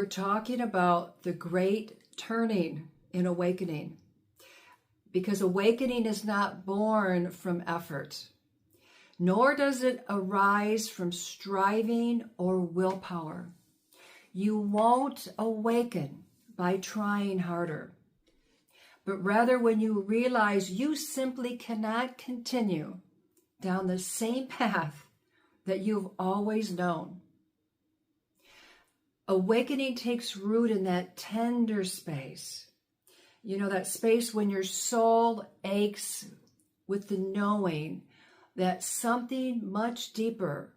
We're talking about the great turning in awakening, because awakening is not born from effort, nor does it arise from striving or willpower. You won't awaken by trying harder, but rather when you realize you simply cannot continue down the same path that you've always known. Awakening takes root in that tender space. You know, that space when your soul aches with the knowing that something much deeper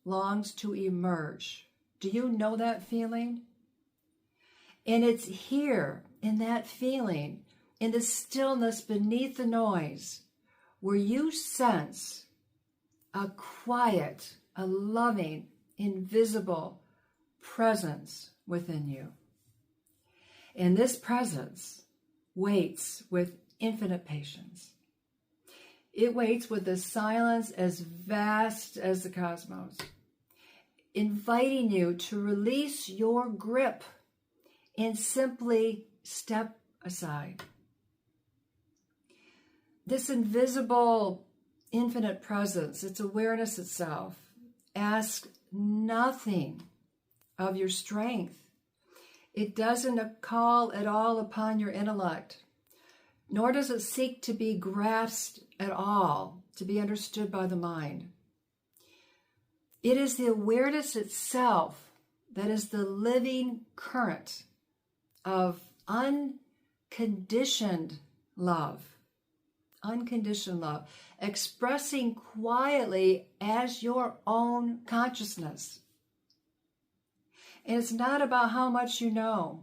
longs to emerge. Do you know that feeling? And it's here in that feeling, in the stillness beneath the noise, where you sense a quiet, a loving, invisible presence within you. And this presence waits with infinite patience. It waits with a silence as vast as the cosmos, inviting you to release your grip and simply step aside. This invisible, infinite presence, its awareness itself, asks nothing of your strength. It doesn't call at all upon your intellect, nor does it seek to be grasped at all, to be understood by the mind. It is the awareness itself that is the living current of unconditioned love, expressing quietly as your own consciousness. And it's not about how much you know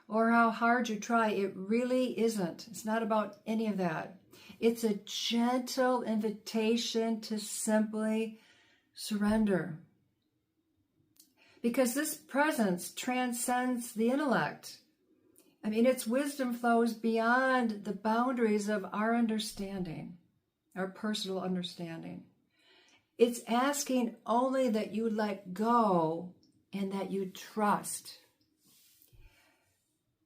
or how hard you try. It really isn't. It's not about any of that. It's a gentle invitation to simply surrender. Because this presence transcends the intellect. I mean, its wisdom flows beyond the boundaries of our understanding, our personal understanding. It's asking only that you let go and that you trust.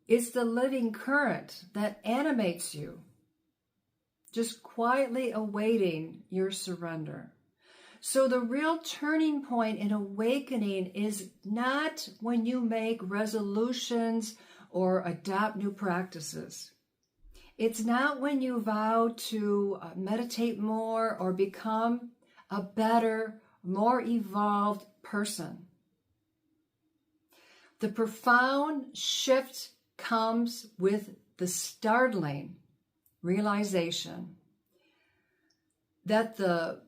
It's the living current that animates you, just quietly awaiting your surrender. So the real turning point in awakening is not when you make resolutions or adopt new practices. It's not when you vow to meditate more or become a better, more evolved person. The profound shift comes with the startling realization that the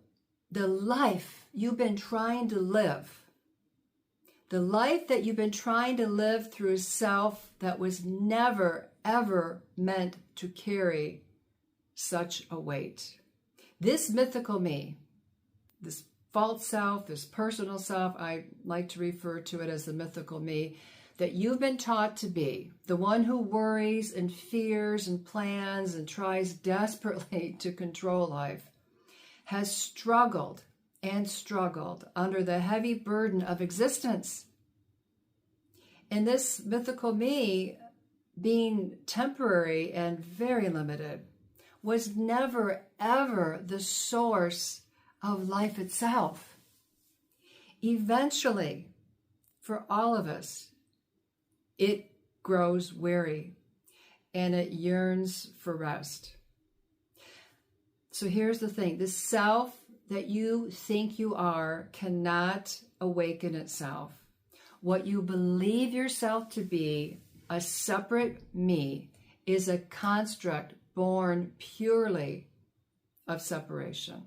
life you've been trying to live, the life that you've been trying to live through a self that was never, ever meant to carry such a weight. This mythical me, this false self, this personal self, I like to refer to it as the mythical me, that you've been taught to be, the one who worries and fears and plans and tries desperately to control life, has struggled and struggled under the heavy burden of existence. And this mythical me, being temporary and very limited, was never, ever the source of life itself. Eventually, for all of us, it grows weary and it yearns for rest. So here's the thing. The self that you think you are cannot awaken itself. What you believe yourself to be, a separate me, is a construct born purely of separation.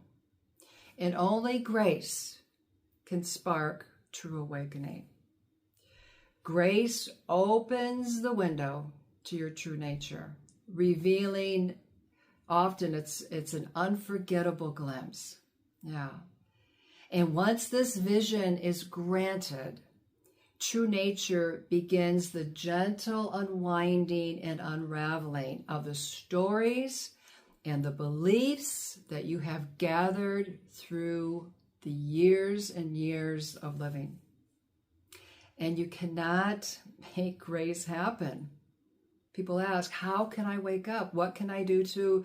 And only grace can spark true awakening. Grace opens the window to your true nature, revealing often it's an unforgettable glimpse. Yeah. And once this vision is granted, true nature begins the gentle unwinding and unraveling of the stories and the beliefs that you have gathered through the years and years of living. And you cannot make grace happen. People ask, how can I wake up? What can I do to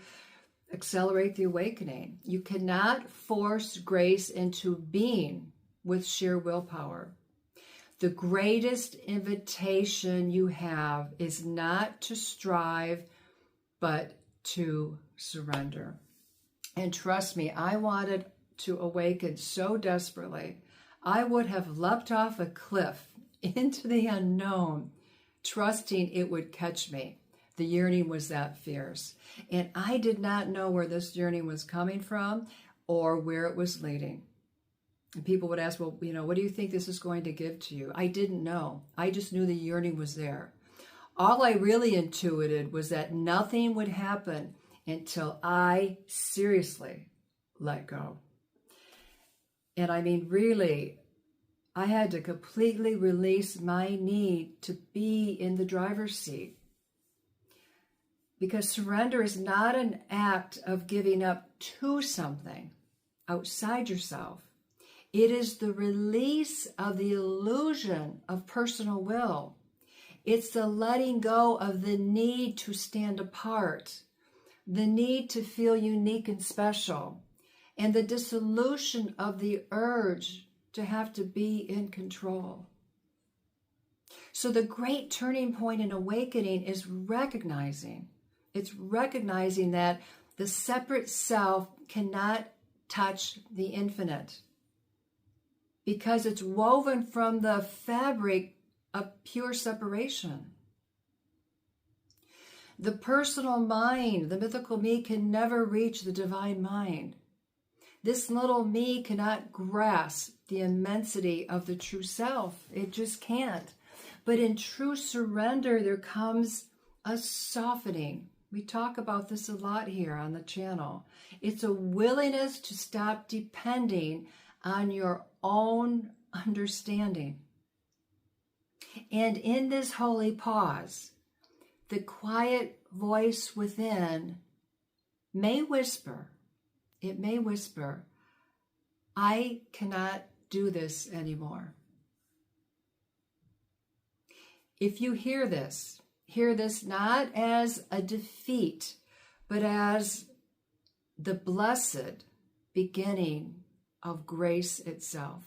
accelerate the awakening? You cannot force grace into being with sheer willpower. The greatest invitation you have is not to strive, but to surrender. And trust me, I wanted to awaken so desperately. I would have leapt off a cliff into the unknown, trusting it would catch me. The yearning was that fierce. And I did not know where this yearning was coming from or where it was leading. And people would ask, well, what do you think this is going to give to you? I didn't know. I just knew the yearning was there. All I really intuited was that nothing would happen until I seriously let go. And I mean, really, I had to completely release my need to be in the driver's seat. Because surrender is not an act of giving up to something outside yourself. It is the release of the illusion of personal will. It's the letting go of the need to stand apart, the need to feel unique and special, and the dissolution of the urge to have to be in control. So the great turning point in awakening is recognizing that the separate self cannot touch the infinite because it's woven from the fabric of pure separation. The personal mind, the mythical me, can never reach the divine mind. This little me cannot grasp the immensity of the true self. It just can't. But in true surrender, there comes a softening. We talk about this a lot here on the channel. It's a willingness to stop depending on your own understanding. And in this holy pause, the quiet voice within may whisper, I cannot do this anymore. If you hear this not as a defeat, but as the blessed beginning of grace itself.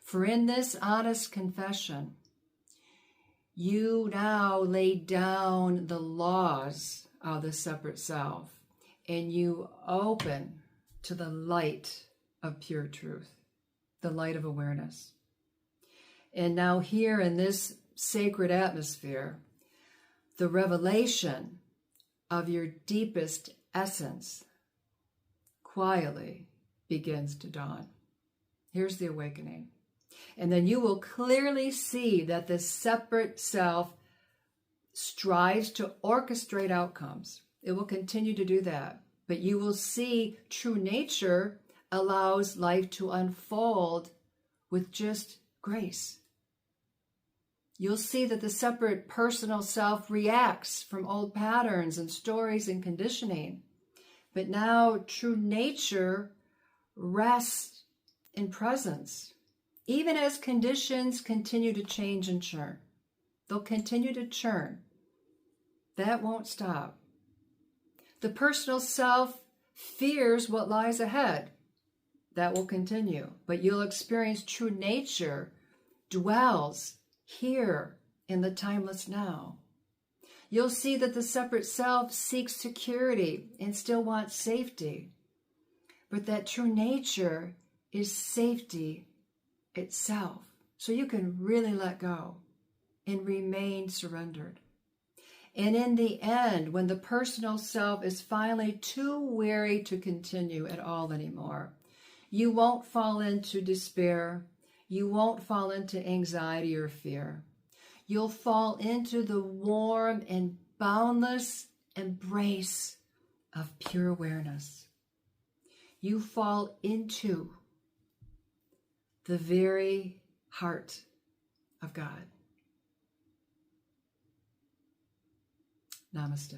For in this honest confession, you now lay down the laws of the separate self, and you open to the light of pure truth, the light of awareness. And now here in this sacred atmosphere, the revelation of your deepest essence quietly begins to dawn. Here's the awakening. And then you will clearly see that the separate self strives to orchestrate outcomes. It will continue to do that. But you will see true nature allows life to unfold with just grace. You'll see that the separate personal self reacts from old patterns and stories and conditioning. But now true nature rests in presence. Even as conditions continue to change and churn. They'll continue to churn. That won't stop. The personal self fears what lies ahead. That will continue. But you'll experience true nature dwells here in the timeless now. You'll see that the separate self seeks security and still wants safety. But that true nature is safety itself. So you can really let go and remain surrendered. And in the end, when the personal self is finally too weary to continue at all anymore, you won't fall into despair. You won't fall into anxiety or fear. You'll fall into the warm and boundless embrace of pure awareness. You fall into the very heart of God. Namaste.